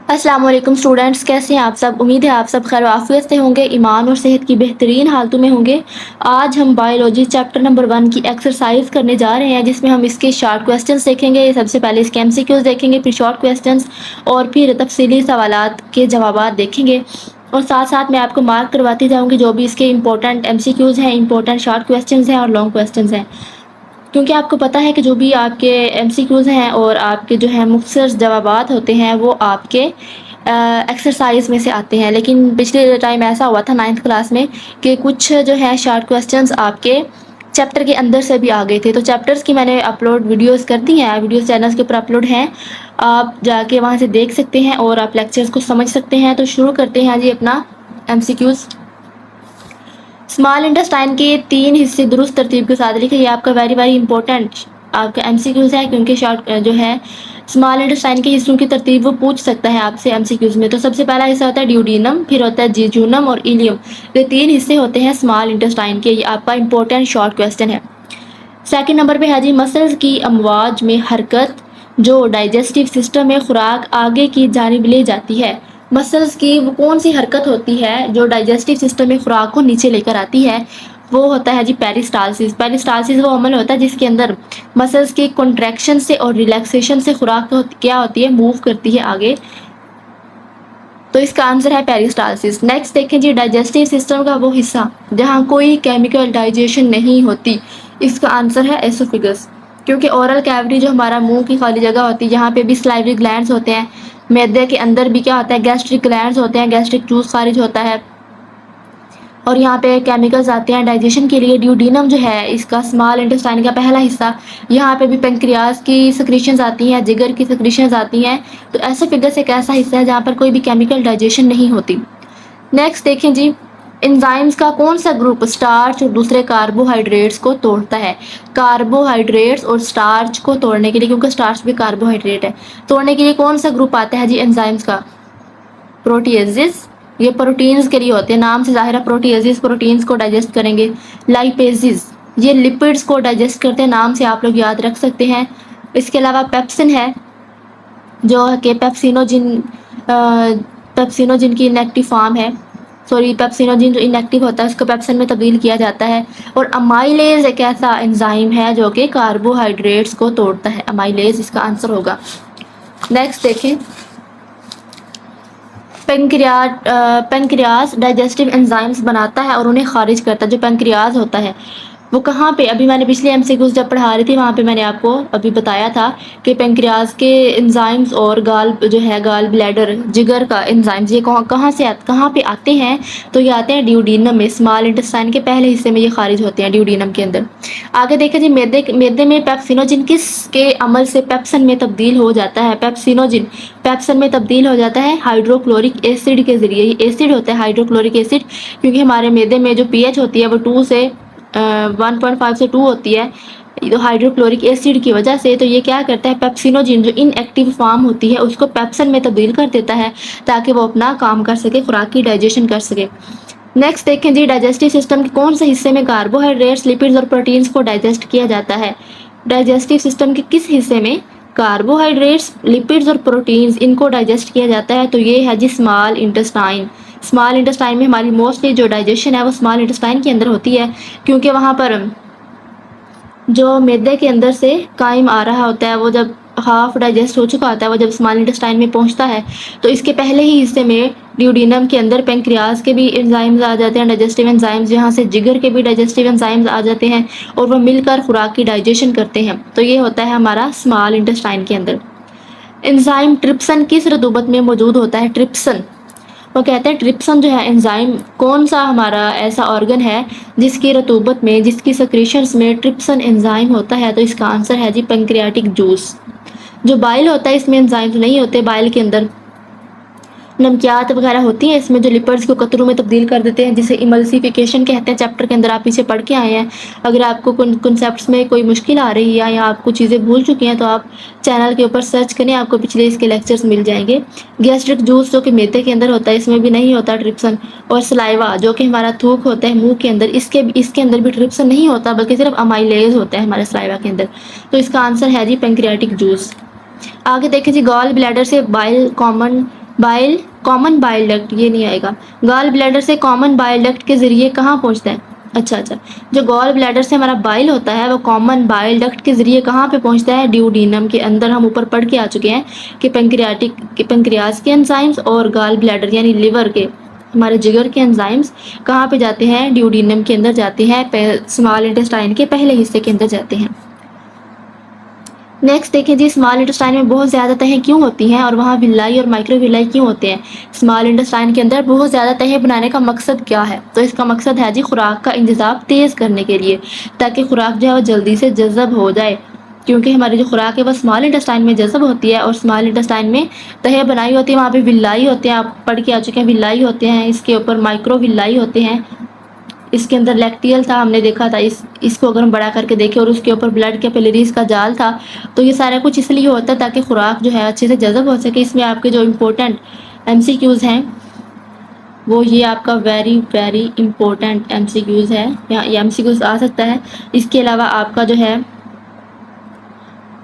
अस्सलाम वालेकुम स्टूडेंट्स, कैसे हैं आप सब। उम्मीद है आप सब खैर आफियत से होंगे, ईमान और सेहत की बेहतरीन हालतों में होंगे। आज हम बायोलॉजी चैप्टर नंबर 1 की एक्सरसाइज करने जा रहे हैं, जिसमें हम इसके शॉर्ट क्वेश्चंस देखेंगे। सबसे पहले इसके एमसीक्यूज देखेंगे, फिर शॉर्ट क्वेश्चंस और फिर तफसीली सवालात के जवाबात देखेंगे। और साथ साथ मैं आपको मार्क करवाती जाऊँगी जो भी इसके इंपॉर्टेंट एमसीक्यूज हैं, इंपॉर्टेंट शॉर्ट क्वेश्चंस हैं और लॉन्ग क्वेश्चंस हैं। क्योंकि आपको पता है कि जो भी आपके एमसीक्यूज़ हैं और आपके जो है मुख्तसर जवाबात होते हैं वो आपके एक्सरसाइज में से आते हैं। लेकिन पिछले टाइम ऐसा हुआ था 9th क्लास में कि कुछ जो है शॉर्ट क्वेश्चंस आपके चैप्टर के अंदर से भी आ गए थे। तो चैप्टर्स की मैंने अपलोड वीडियोस कर दी हैं, वीडियोस चैनल्स के ऊपर अपलोड हैं, आप जाके वहाँ से देख सकते हैं और आप लेक्चर्स को समझ सकते हैं। तो शुरू करते हैं जी अपना एमसीक्यूज़। स्मॉल इंटेस्टाइन के 3 हिस्से दुरुस्त तरतीब के साथ लिखे। ये आपका वेरी इंपॉर्टेंट आपका एमसीक्यूज़ है, क्योंकि शॉर्ट जो है स्मॉल इंटेस्टाइन के हिस्सों की तरतीब वो पूछ सकता है आपसे एमसीक्यूज़ में। तो सबसे पहला हिस्सा होता है ड्यूडीनम, फिर होता है जेजूनम और इलियम। ये 3 हिस्से होते हैं स्मॉल इंटेस्टाइन के। ये आपका इंपॉर्टेंट शॉर्ट क्वेश्चन है। सेकंड नंबर पे है जी मसल्स की अमवाज में हरकत जो डाइजेस्टिव सिस्टम में खुराक आगे की जानिब ले जाती है। मसल्स की वो कौन सी हरकत होती है जो डाइजेस्टिव सिस्टम में खुराक को नीचे लेकर आती है? वो होता है जी पेरिस्टालसिस। पेरिस्टालसिस वो अमल होता है जिसके अंदर मसल्स की कॉन्ट्रैक्शन से और रिलैक्सेशन से खुराक क्या होती है, मूव करती है आगे। तो इसका आंसर है पेरिस्टालसिस। नेक्स्ट देखें जी डाइजेस्टिव सिस्टम का वो हिस्सा जहाँ कोई केमिकल डाइजेशन नहीं होती। इसका आंसर है एसोफेगस, क्योंकि ओरल कैविटी जो हमारा मुंह की खाली जगह होती है, यहाँ पे भी सलाइवरी ग्लैंड्स होते हैं। मैदे के अंदर भी क्या होता है, गैस्ट्रिक ग्लैंड्स होते हैं, गैस्ट्रिक जूस खारिज होता है और यहाँ पे केमिकल्स आते हैं डाइजेशन के लिए। ड्यूडीनम जो है इसका स्मॉल इंटेस्टाइन का पहला हिस्सा, यहाँ पे भी पेंक्रियाज की सिक्रीशंस आती हैं, जिगर की सिक्रीशंस आती हैं। तो एसोफेगस एक ऐसा हिस्सा है जहाँ पर कोई भी केमिकल डाइजेशन नहीं होती। नेक्स्ट देखें जी एंजाइम्स का कौन सा ग्रुप स्टार्च और दूसरे कार्बोहाइड्रेट्स को तोड़ता है? कार्बोहाइड्रेट्स और स्टार्च को तोड़ने के लिए, क्योंकि स्टार्च भी कार्बोहाइड्रेट है, तोड़ने के लिए कौन सा ग्रुप आता है जी एंजाइम्स का? प्रोटीएजेस। ये प्रोटीन्स के लिए होते हैं, नाम से जाहिर है प्रोटीएजेस प्रोटीन्स को डाइजेस्ट करेंगे। लाइपेजेस ये लिपिड्स को डाइजेस्ट करते हैं, नाम से आप लोग याद रख सकते हैं। इसके अलावा पेप्सिन है जो कि पेप्सिनोजिन की इनएक्टिव फॉर्म है। पेप्सिनोजिन जो इनएक्टिव होता है उसको पेप्सिन में तब्दील किया जाता है। और अमाइलेज एक ऐसा एंजाइम है जो कि कार्बोहाइड्रेट्स को तोड़ता है। अमाइलेज इसका आंसर होगा। नेक्स्ट देखें पेंक्रियाज डाइजेस्टिव एंजाइम्स बनाता है और उन्हें खारिज करता है। जो पेंक्रियाज होता है वो कहाँ पे, अभी मैंने पिछले एमसीक्यूज़ जब पढ़ा रही थी वहाँ पे मैंने आपको अभी बताया था कि पेंक्रियाज के एंजाइम्स और गाल ब्लैडर जिगर का एंजाइम्स ये कहाँ पे आते हैं? तो ये आते हैं ड्यूडीनम में, स्मॉल इंटेस्टाइन के पहले हिस्से में ये खारिज होते हैं ड्यूडीनम के अंदर। आगे देखें जी मैदे में पेप्सिनोजिन किसके अमल से पेप्सन में तब्दील हो जाता है? पेप्सिनोजिन पेप्सन में तब्दील हो जाता है हाइड्रोक्लोरिक एसिड के ज़रिए। ये एसिड होता है हाइड्रोक्लोरिक एसिड, क्योंकि हमारे मैदे में जो पीएच होती है वो 1.5 से 2 होती है, तो हाइड्रोक्लोरिक एसिड की वजह से। तो ये क्या करता है, पेप्सिनोजिन जो इनएक्टिव फॉर्म होती है उसको पेप्सन में तब्दील कर देता है ताकि वो अपना काम कर सके, खुराक की डाइजेशन कर सके। नेक्स्ट देखें जी डाइजेस्टिव सिस्टम के कौन से हिस्से में कार्बोहाइड्रेट्स लिपिड्स और प्रोटीन्स को डाइजेस्ट किया जाता है? डाइजेस्टिव सिस्टम के किस हिस्से में कार्बोहाइड्रेट्स लिपिड्स और प्रोटीन्स इनको डाइजेस्ट किया जाता है? तो ये है जी स्मॉल इंटेस्टाइन। स्मॉल इंटेस्टाइन में हमारी मोस्टली जो डाइजेशन है वो स्मॉल इंटेस्टाइन के अंदर होती है, क्योंकि वहाँ पर जो मैदे के अंदर से कायम आ रहा होता है वो जब हाफ डाइजेस्ट हो चुका होता है, वो जब स्मॉल इंटेस्टाइन में पहुंचता है तो इसके पहले ही हिस्से में ड्यूडीनम के अंदर पेंक्रियाज के भी एंजाइम्स आ जाते हैं, डाइजेस्टिव एंजाइम्स, जहाँ से जिगर के भी डाइजेस्टिव एंजाइम्स आ जाते हैं और वो मिलकर खुराक की डाइजेशन करते हैं। तो ये होता है हमारा स्मॉल इंटेस्टाइन के अंदर। एंजाइम ट्रिप्सन किस रतूबत में मौजूद होता है? ट्रिप्सन वो कहते हैं ट्रिप्सन जो है एंजाइम कौन सा हमारा ऐसा ऑर्गन है जिसकी रतूबत में, जिसकी सक्रीशंस में ट्रिप्सन एंजाइम होता है? तो इसका आंसर है जी पेंक्रियाटिक जूस। जो बाइल होता है इसमें एंजाइम्स नहीं होते, बाइल के अंदर नमकियात वगैरह होती हैं, इसमें जो लिपिड्स को कतरों में तब्दील कर देते हैं, जिसे इमल्सिफिकेशन कहते हैं। चैप्टर के अंदर आप पीछे पढ़ के आए हैं। अगर आपको कॉन्सेप्ट्स में कोई मुश्किल आ रही है या आपको चीज़ें भूल चुकी हैं तो आप चैनल के ऊपर सर्च करें, आपको पिछले इसके लेक्चर्स मिल जाएंगे। गैस्ट्रिक जूस जो कि मैदे के अंदर होता है इसमें भी नहीं होता ट्रिप्सन। और सलाइवा जो कि हमारा थूक होता है मुँह के अंदर, इसके अंदर भी ट्रिप्सन नहीं होता, बल्कि सिर्फ अमाइलेज होता है हमारे सलाइवा के अंदर। तो इसका आंसर है जी पेंक्रियाटिक जूस। आगे देखें जी गॉल ब्लैडर से bile common bile common bile duct, ये नहीं आएगा। गॉल ब्लैडर से कॉमन बाइल डक्ट के ज़रिए कहाँ पहुँचता है? अच्छा, जो गॉल ब्लैडर से हमारा बाइल होता है वो कॉमन बाइल डक्ट के ज़रिए कहाँ पे पहुँचता है? ड्यूडीनम के अंदर। हम ऊपर पढ़ के आ चुके हैं कि पेंक्रियाज के एंजाइम्स और गॉल ब्लैडर यानी लिवर के, हमारे जिगर के एंजाइम्स कहाँ पे जाते हैं? ड्यूडीनम के अंदर जाते हैं, स्मॉल इंटेस्टाइन के पहले हिस्से के अंदर जाते हैं। नेक्स्ट देखें जी, स्मॉल इंटेस्टाइन में बहुत ज़्यादा तहें क्यों होती हैं और वहाँ विलाई और माइक्रोविलाई क्यों होते हैं? स्मॉल इंटेस्टाइन के अंदर बहुत ज़्यादा तहें बनाने का मकसद क्या है? तो इसका मकसद है जी खुराक का इंतज़ाम तेज़ करने के लिए, ताकि खुराक जो है वो जल्दी से जज़ब हो जाए, क्योंकि हमारी जो खुराक है वो स्मॉल इंटेस्टाइन में जज़ब होती है और स्मॉल इंटेस्टाइन में तहें बनाई होती है, वहाँ पे विलाई होते हैं, आप पढ़ के आ चुके हैं, विलाई होते हैं, इसके ऊपर माइक्रोविलाई होते हैं। इसके अंदर लैक्टियल था, हमने देखा था, इसको अगर हम बड़ा करके देखें और उसके ऊपर ब्लड कैपिलरीज का जाल था। तो ये सारा कुछ इसलिए होता है ताकि खुराक जो है अच्छे से जज़ब हो सके। इसमें आपके जो इम्पोर्टेंट MCQs हैं वो ये आपका वेरी वेरी इम्पोर्टेंट MCQs है, यहाँ ये MCQs आ सकता है। इसके अलावा आपका जो है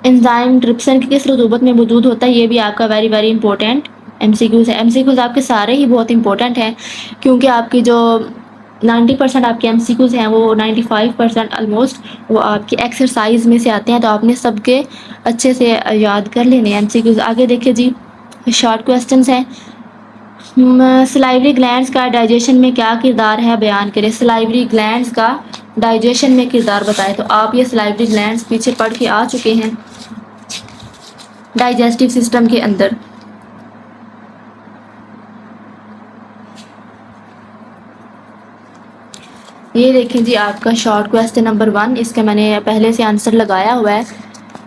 एंजाइम ट्रिप्सिन किस रतूबत में मौजूद होता है, ये भी आपका वेरी वेरी इंपॉर्टेंट MCQs है। MCQs आपके सारे ही बहुत इंपॉर्टेंट हैं, क्योंकि आपकी जो 90% आपके MCQs हैं वो 95% ऑलमोस्ट वो आपकी एक्सरसाइज में से आते हैं, तो आपने सबके अच्छे से याद कर लेने हैं MCQs। आगे देखिए जी, शॉर्ट क्वेश्चंस हैं। सलाइवरी ग्लैंड्स का डाइजेशन में क्या किरदार है, बयान करें। सलाइवरी ग्लैंड्स का डाइजेशन में किरदार बताएं। तो आप ये सलाइवरी ग्लैंड्स पीछे पढ़ के आ चुके हैं डाइजेस्टिव सिस्टम के अंदर। ये देखें जी, आपका शॉर्ट क्वेश्चन नंबर 1, इसका मैंने पहले से आंसर लगाया हुआ है।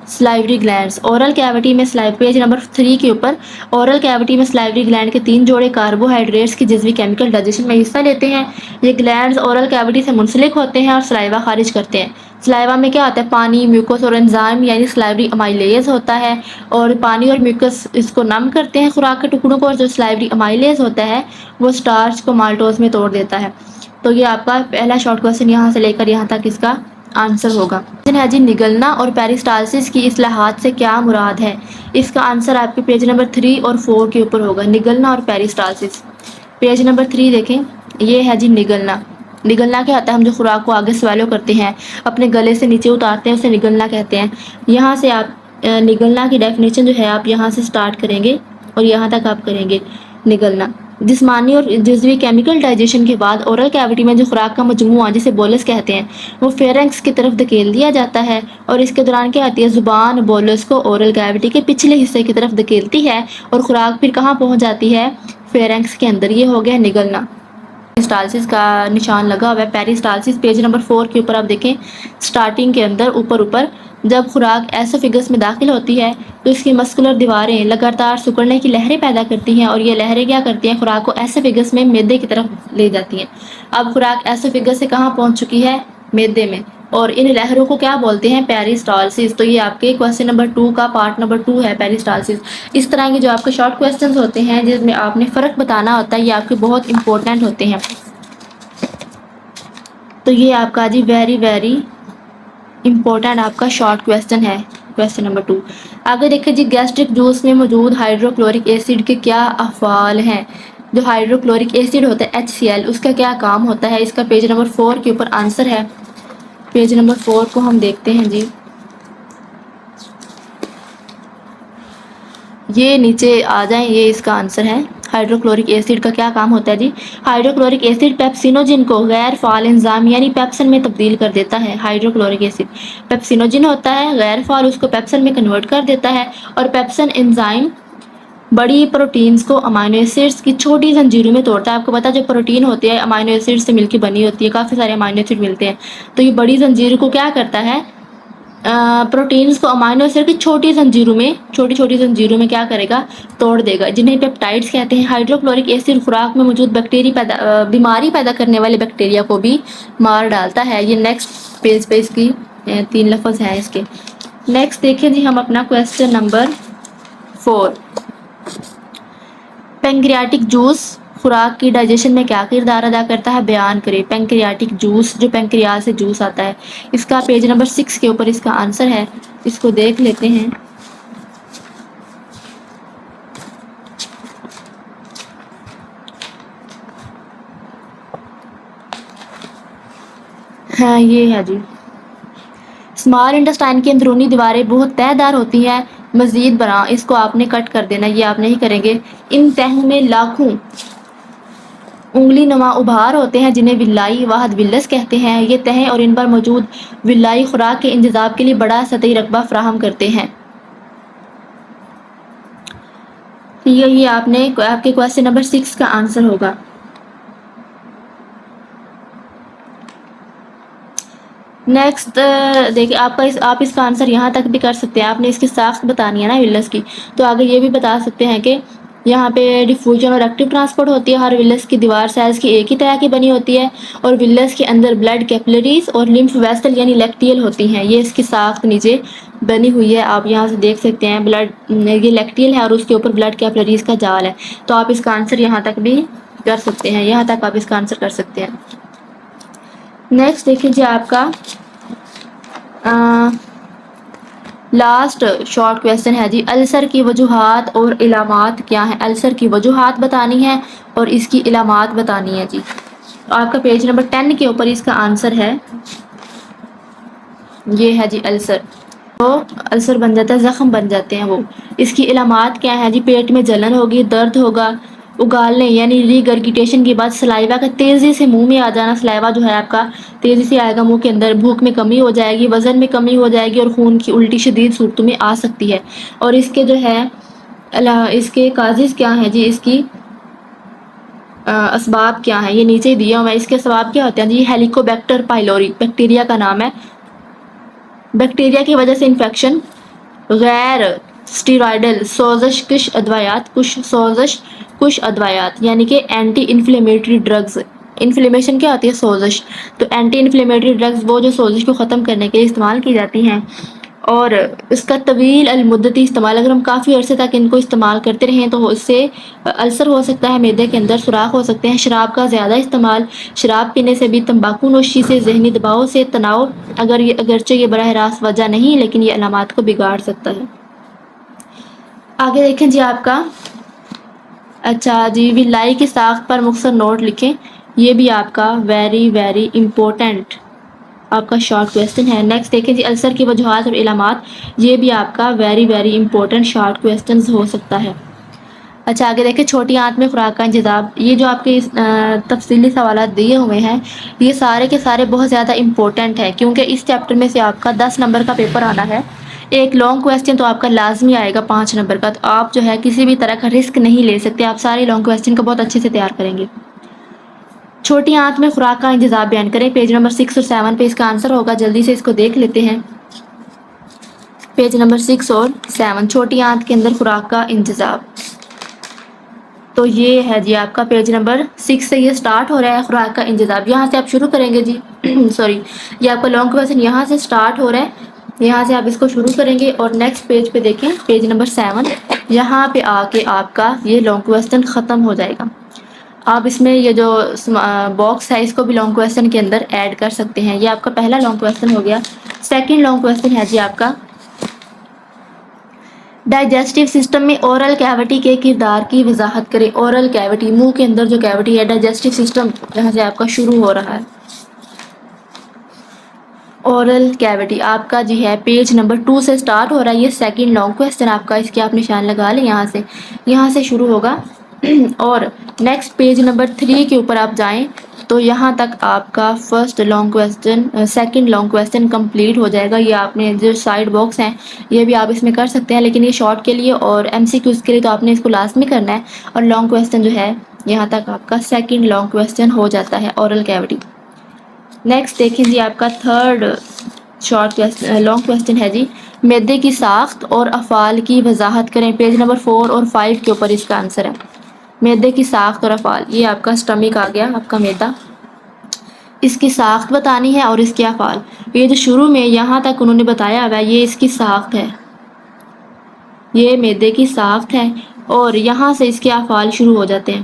सलाइवरी ग्लैंड्स, ओरल कैविटी में पेज नंबर 3 के ऊपर, ओरल कैविटी में सलाइवरी ग्लैंड के 3 जोड़े कार्बोहाइड्रेट्स की जज़वी केमिकल डाइजेशन में हिस्सा लेते हैं। ये ग्लैंड्स ओरल कैविटी से मुंसलिक होते हैं और सलाइवा खारिज करते हैं। सलाइवा में क्या होता है? पानी, म्यूकस और एंजाइम यानी सलाइवरी अमाइलेज होता है, और पानी और म्यूकस इसको नम करते हैं खुराक के टुकड़ों को, और जो सलाइवरी अमाइलेज होता है वो स्टार्च को माल्टोज में तोड़ देता है। तो ये आपका पहला शॉर्ट क्वेश्चन यहाँ से लेकर यहाँ तक इसका आंसर होगा। है जी, निगलना और पेरिस्टालसिस की इस्लाहात से क्या मुराद है? इसका आंसर आपके पेज नंबर 3 और 4 के ऊपर होगा। निगलना और पेरिस्टालसिस, पेज नंबर 3 देखें, ये है जी निगलना। निगलना क्या होता है? हम जो खुराक को आगे स्वैलो करते हैं, अपने गले से नीचे उतारते हैं, उसे निगलना कहते हैं। यहाँ से आप निगलना की डेफिनेशन जो है आप यहाँ से स्टार्ट करेंगे और यहाँ तक आप करेंगे निगलना। जिस्मानी और जज़वी केमिकल डाइजेशन के बाद ओरल कैविटी में जो खुराक का मजमूआ जिसे बोलस कहते हैं वो फेरेंक्स की तरफ धकेल दिया जाता है, और इसके दौरान क्या होती है? ज़ुबान बोलस को ओरल कैविटी के पिछले हिस्से की तरफ धकेलती है और खुराक फिर कहाँ पहुँच जाती है? फेरेंक्स के अंदर। ये हो गया निगलना। पेरिस्टालसिस का निशान लगा हुआ है। पेरिस्टालसिस पेज नंबर 4 के ऊपर आप देखें, स्टार्टिंग के अंदर ऊपर जब खुराक एसोफेगस में दाखिल होती है तो इसकी मस्कुलर दीवारें लगातार सिकुड़ने की लहरें पैदा करती हैं, और ये लहरें क्या करती हैं? खुराक को एसोफेगस में मैदे की तरफ ले जाती हैं। अब खुराक एसोफेगस से कहाँ पहुँच चुकी है? मैदे में, और इन लहरों को क्या बोलते हैं? पेरिस्टालसिस। तो ये आपके क्वेश्चन नंबर 2 का पार्ट नंबर 2 है, पेरिस्टालसिस। इस तरह के जो आपके शॉर्ट क्वेश्चंस होते हैं जिसमें आपने फ़र्क बताना होता है, ये आपके बहुत इंपॉर्टेंट होते हैं। तो ये आपका जी वेरी वेरी इम्पोर्टेंट आपका शॉर्ट क्वेश्चन है, क्वेश्चन नंबर 2। आगे देखिए जी, गैस्ट्रिक जूस में मौजूद हाइड्रोक्लोरिक एसिड के क्या अफ़ाल हैं? जो हाइड्रोक्लोरिक एसिड होता है HCl, उसका क्या काम होता है? इसका पेज नंबर 4 के ऊपर आंसर है। पेज नंबर 4 को हम देखते हैं जी, ये नीचे आ जाएं, ये इसका आंसर है। हाइड्रोक्लोरिक एसिड का क्या काम होता है जी? हाइड्रोक्लोरिक एसिड पेप्सिनोजिन को गैर फाल एंजाइम यानी पेप्सन में तब्दील कर देता है। हाइड्रोक्लोरिक एसिड पेप्सिनोजिन होता है, गैर फाल उसको पेप्सन में कन्वर्ट कर देता है, और पेप्सन एंजाइम बड़ी प्रोटीन्स को अमाइनो एसिड्स की छोटी जंजीरों में तोड़ता है। आपको पता है जो प्रोटीन होती है अमाइनो एसिड से मिलकर बनी होती है, काफ़ी सारे अमाइनो एसिड मिलते हैं, तो ये बड़ी जंजीर को क्या करता है? प्रोटीन्स को अमाइनो एसिड की छोटी छोटी जंजीरों में क्या करेगा? तोड़ देगा, जिन्हें पेप्टाइड्स कहते हैं। हाइड्रोक्लोरिक एसिड खुराक में मौजूद बीमारी पैदा करने वाले बैक्टीरिया को भी मार डालता है। ये नेक्स्ट पेज पे इसकी 3 लफ्ज़ हैं इसके। नेक्स्ट देखिए जी, हम अपना क्वेश्चन नंबर 4, पैंक्रियाटिक जूस खुराक की डाइजेशन में क्या किरदार अदा करता है, बयान करें। पैंक्रियाटिक जूस, जो पैंक्रियाज से जूस आता है, इसका पेज नंबर 6 के ऊपर इसका आंसर है। इसको देख लेते हैं। ہاں یہ ہے جی. اسمال انٹسٹائن کی اندرونی دیواریں بہت تہہ دار ہوتی ہیں. مزید برآں اس کو آپ نے کٹ کر دینا، یہ آپ نہیں کریں گے. ان تہوں میں لاکھوں انگلی نما ابھار ہوتے ہیں جنہیں ولائی واحد ولس کہتے ہیں. یہ تہیں اور ان پر موجود ولائی خوراک کے انتظام کے لیے بڑا سطحی رقبہ فراہم کرتے ہیں. یہ آپ کے کویسچن نمبر 6 کا آنسر ہوگا. نیکسٹ دیکھیے آپ اس کا آنسر یہاں تک بھی کر سکتے ہیں. آپ نے اس کی ساخت بتانی ہے نا ولس کی، تو آگے یہ بھی بتا سکتے ہیں کہ یہاں پہ ڈیفیوژن اور ایکٹیو ٹرانسپورٹ ہوتی ہے. ہر ولس کی دیوار سیلز کی ایک ہی طرح کی بنی ہوتی ہے اور ولس کے اندر بلڈ کیپلریز اور لمف ویسل یعنی لیکٹیل ہوتی ہیں. یہ اس کی ساخت نیچے بنی ہوئی ہے، آپ یہاں سے دیکھ سکتے ہیں. بلڈ یہ لیکٹیل ہے اور اس کے اوپر بلڈ کیپلریز کا جال ہے. تو آپ اس کا آنسر یہاں تک بھی کر سکتے ہیں، یہاں تک آپ اس کا آنسر کر سکتے ہیں. نیکسٹ دیکھیں جی آپ کا لاسٹ شارٹ کویسچن ہے جی. السر کی وجوہات اور علامات کیا ہیں؟ السر کی وجوہات بتانی ہے اور اس کی علامات بتانی ہے جی. آپ کا پیج نمبر 10 کے اوپر اس کا آنسر ہے. یہ ہے جی السر. وہ السر بن جاتا ہے، زخم بن جاتے ہیں وہ. اس کی علامات کیا ہے جی؟ پیٹ میں جلن ہوگی، درد ہوگا، اگالنے یعنی ریگرگیٹیشن کے بعد سلائیوا کا تیزی سے منہ میں آ جانا. سلائیوا جو ہے آپ کا تیزی سے آئے گا منہ کے اندر. بھوک میں کمی ہو جائے گی، وزن میں کمی ہو جائے گی اور خون کی الٹی شدید صورتوں میں آ سکتی ہے. اور اس کے جو ہے اس کے کازز کیا ہیں جی؟ اس کی اسباب کیا ہیں؟ یہ نیچے ہی دیا ہوا ہے. اس کے اسباب کیا ہوتے ہیں جی؟ ہیلیکوبیکٹر پائلوری بیکٹیریا کا نام ہے. بیکٹیریا کی وجہ سے انفیکشن، غیر اسٹیرائڈل سوزش کش ادویات یعنی کہ اینٹی انفلیمیٹری ڈرگز. انفلیمیشن کیا ہوتی ہے؟ سوزش. تو اینٹی انفلیمیٹری ڈرگز وہ جو سوزش کو ختم کرنے کے لیے استعمال کی جاتی ہیں. اور اس کا طویل المدتی استعمال، اگر ہم کافی عرصے تک ان کو استعمال کرتے رہیں تو اس سے السر ہو سکتا ہے، معدے کے اندر سوراخ ہو سکتے ہیں. شراب کا زیادہ استعمال، شراب پینے سے بھی، تمباکو نوشی سے، ذہنی دباؤ سے، تناؤ اگرچہ یہ براہ راست وجہ نہیں لیکن یہ علامات کو بگاڑ سکتا ہے. آگے دیکھیں جی آپ کا اچھا جی ولائی کی ساخت پر مختصر نوٹ لکھیں. یہ بھی آپ کا ویری ویری امپورٹنٹ آپ کا شارٹ کویسچن ہے. نیکسٹ دیکھیں جی السر کی وجوہات اور علامات. یہ بھی آپ کا very very important short questions ہو سکتا ہے. اچھا آگے دیکھیں چھوٹی آنت میں خوراک کا انتظام. یہ جو آپ کے تفصیلی سوالات دیے ہوئے ہیں یہ سارے کے سارے بہت زیادہ امپورٹنٹ ہے کیونکہ اس چیپٹر میں سے آپ کا 10 نمبر کا پیپر آنا ہے. ایک لانگ کویسچن تو آپ کا لازمی آئے گا 5 نمبر کا. تو آپ جو ہے کسی بھی طرح کا رسک نہیں لے سکتے، آپ سارے لانگ کویسچن کو بہت اچھے سے تیار کریں گے. چھوٹی آنت میں خوراک کا انتظام بیان کریں. پیج نمبر 6 اور 7 پہ اس کا آنسر ہوگا. جلدی سے اس کو دیکھ لیتے ہیں. پیج نمبر 6 اور 7 چھوٹی آنت کے اندر خوراک کا انتظام. تو یہ ہے جی آپ کا پیج نمبر 6 سے یہ سٹارٹ ہو رہا ہے خوراک کا انتظام. یہاں سے آپ شروع کریں گے جی سوری یہ آپ کا لانگ کویسچن یہاں سے سٹارٹ ہو رہا ہے. یہاں سے آپ اس کو شروع کریں گے اور نیکسٹ پیج پہ دیکھیں پیج نمبر 7 یہاں پہ آ کے آپ کا یہ لانگ کویسچن ختم ہو جائے گا. آپ اس میں یہ جو باکس ہے اس کو بھی لانگ کویسچن کے اندر ایڈ کر سکتے ہیں. یہ آپ کا پہلا لانگ کویسچن ہو گیا. سیکنڈ لانگ کویسچن ہے جی آپ کا ڈائجسٹو سسٹم میں اورل کیوٹی کے کردار کی وضاحت کریں. اورل کیوٹی منہ کے اندر جو کیوٹی ہے ڈائجسٹو سسٹم جہاں سے آپ کا شروع ہو رہا ہے. اورل کیوٹی آپ کا جی ہے پیج نمبر 2 سے سٹارٹ ہو رہا ہے. یہ سیکنڈ لانگ کویسچن آپ کا اس کے آپ نشان لگا لیں. یہاں سے شروع ہوگا اور نیکسٹ پیج نمبر 3 کے اوپر آپ جائیں تو یہاں تک آپ کا first long question second long question complete ہو جائے گا. یہ آپ نے جو سائڈ باکس ہیں یہ بھی آپ اس میں کر سکتے ہیں لیکن یہ شارٹ کے لیے اور MCQs کے لیے تو آپ نے اس کو لازمی کرنا ہے. اور لانگ کویسچن جو ہے یہاں تک آپ کا سیکنڈ لانگ کویسچن ہو جاتا ہے اورل کیوٹی. نیکسٹ دیکھیں جی آپ کا تھرڈ شارٹ لانگ کویسچن ہے جی معدے کی ساخت اور افعال کی وضاحت کریں. پیج نمبر 4 اور 5 کے اوپر اس کا آنسر ہے. معدے کی ساخت اور افعال. یہ آپ کا اسٹمک آ گیا آپ کا معدہ. اس کی ساخت بتانی ہے اور اس کے افعال. یہ جو شروع میں یہاں تک انہوں نے بتایا ہوا ہے یہ اس کی ساخت ہے. یہ معدے کی ساخت ہے اور یہاں سے اس کے افعال شروع ہو جاتے ہیں.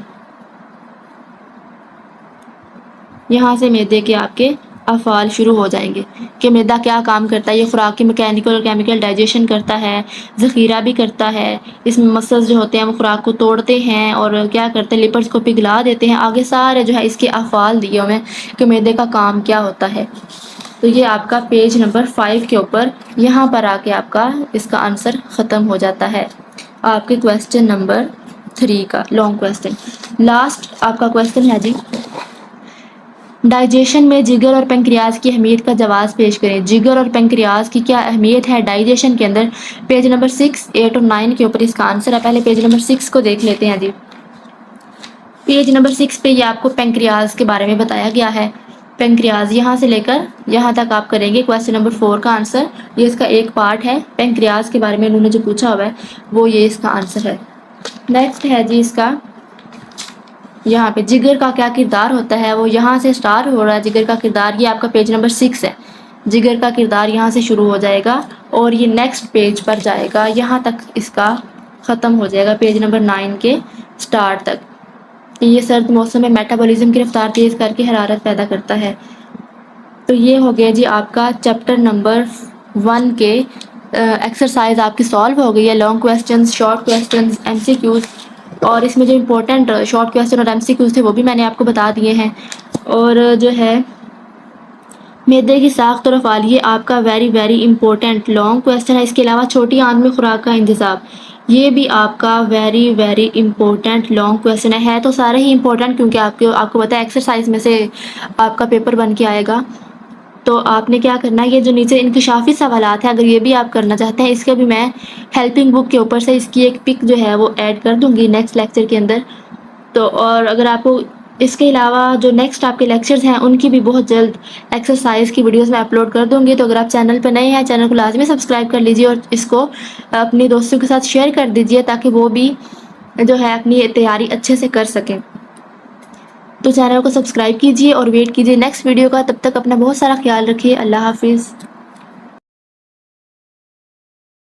یہاں سے معدے کے آپ کے افعال شروع ہو جائیں گے کہ معدہ کیا کام کرتا ہے. یہ خوراک کی میکینیکل اور کیمیکل ڈائجیشن کرتا ہے، ذخیرہ بھی کرتا ہے. اس میں مسلز جو ہوتے ہیں وہ خوراک کو توڑتے ہیں اور کیا کرتے ہیں لپڈس کو پگھلا دیتے ہیں. آگے سارے جو ہے اس کے افعال دیے ہوئے ہیں کہ معدے کا کام کیا ہوتا ہے. تو یہ آپ کا پیج نمبر 5 کے اوپر یہاں پر آ کے آپ کا اس کا آنسر ختم ہو جاتا ہے آپ کے کویسچن نمبر 3 کا لانگ کویسچن۔ لاسٹ آپ کا کویسچن ہے جی، ڈائجیشن میں جگر اور پنکریاز کی اہمیت کا جواز پیش کریں۔ جگر اور پنکریاز کی کیا اہمیت ہے ڈائجیشن کے اندر؟ پیج نمبر 6، 8 اور 9 کے اوپر اس کا آنسر ہے۔ پہلے پیج نمبر 6 کو دیکھ لیتے ہیں جی۔ پیج نمبر 6 پہ یہ آپ کو پنکریاز کے بارے میں بتایا گیا ہے۔ پنکریاز یہاں سے لے کر یہاں تک آپ کریں گے کویسچن نمبر 4 کا آنسر، یہ اس کا ایک پارٹ ہے۔ پنکریاز کے بارے میں انہوں نے جو پوچھا ہوا ہے وہ یہ اس کا آنسر ہے۔ نیکسٹ ہے جی اس کا، یہاں پہ جگر کا کیا کردار ہوتا ہے، وہ یہاں سے سٹارٹ ہو رہا ہے جگر کا کردار، یہ آپ کا پیج نمبر 6 ہے۔ جگر کا کردار یہاں سے شروع ہو جائے گا اور یہ نیکسٹ پیج پر جائے گا، یہاں تک اس کا ختم ہو جائے گا پیج نمبر 9 کے سٹارٹ تک۔ یہ سرد موسم میں میٹابولزم کی رفتار تیز کر کے حرارت پیدا کرتا ہے۔ تو یہ ہو گیا جی آپ کا چیپٹر نمبر 1 کے ایکسرسائز آپ کی سالو ہو گئی ہے، long questions, short questions, M C Qs, اور اس میں جو امپورٹنٹ شارٹ کویسچن اور ایم سی کیوز تھے وہ بھی میں نے آپ کو بتا دیے ہیں۔ اور جو ہے معدے کی ساخت اور افعال، یہ آپ کا ویری امپورٹنٹ لانگ کویسچن ہے۔ اس کے علاوہ چھوٹی آنت میں خوراک کا انتظام، یہ بھی آپ کا ویری امپورٹنٹ لانگ کویسچن ہے تو سارے ہی امپورٹنٹ کیونکہ آپ کو پتہ ہے ایکسرسائز میں سے آپ کا پیپر بن کے آئے گا۔ تو آپ نے کیا کرنا ہے، یہ جو نیچے انکشافی سوالات ہیں اگر یہ بھی آپ کرنا چاہتے ہیں، اس کا بھی میں ہیلپنگ بک کے اوپر سے اس کی ایک پک جو ہے وہ ایڈ کر دوں گی نیکسٹ لیکچر کے اندر۔ تو اور اگر آپ کو اس کے علاوہ جو نیکسٹ آپ کے لیکچرز ہیں ان کی بھی بہت جلد ایکسرسائز کی ویڈیوز میں اپلوڈ کر دوں گی، تو اگر آپ چینل پہ نئے ہیں چینل کو لازمی سبسکرائب کر لیجیے اور اس کو اپنے دوستوں کے ساتھ شیئر کر دیجیے تاکہ وہ بھی جو ہے اپنی تیاری اچھے سے کر سکیں۔ تو چینل کو سبسکرائب کیجیے اور ویٹ کیجیے نیکسٹ ویڈیو کا، تب تک اپنا بہت سارا خیال رکھیے۔ اللہ حافظ۔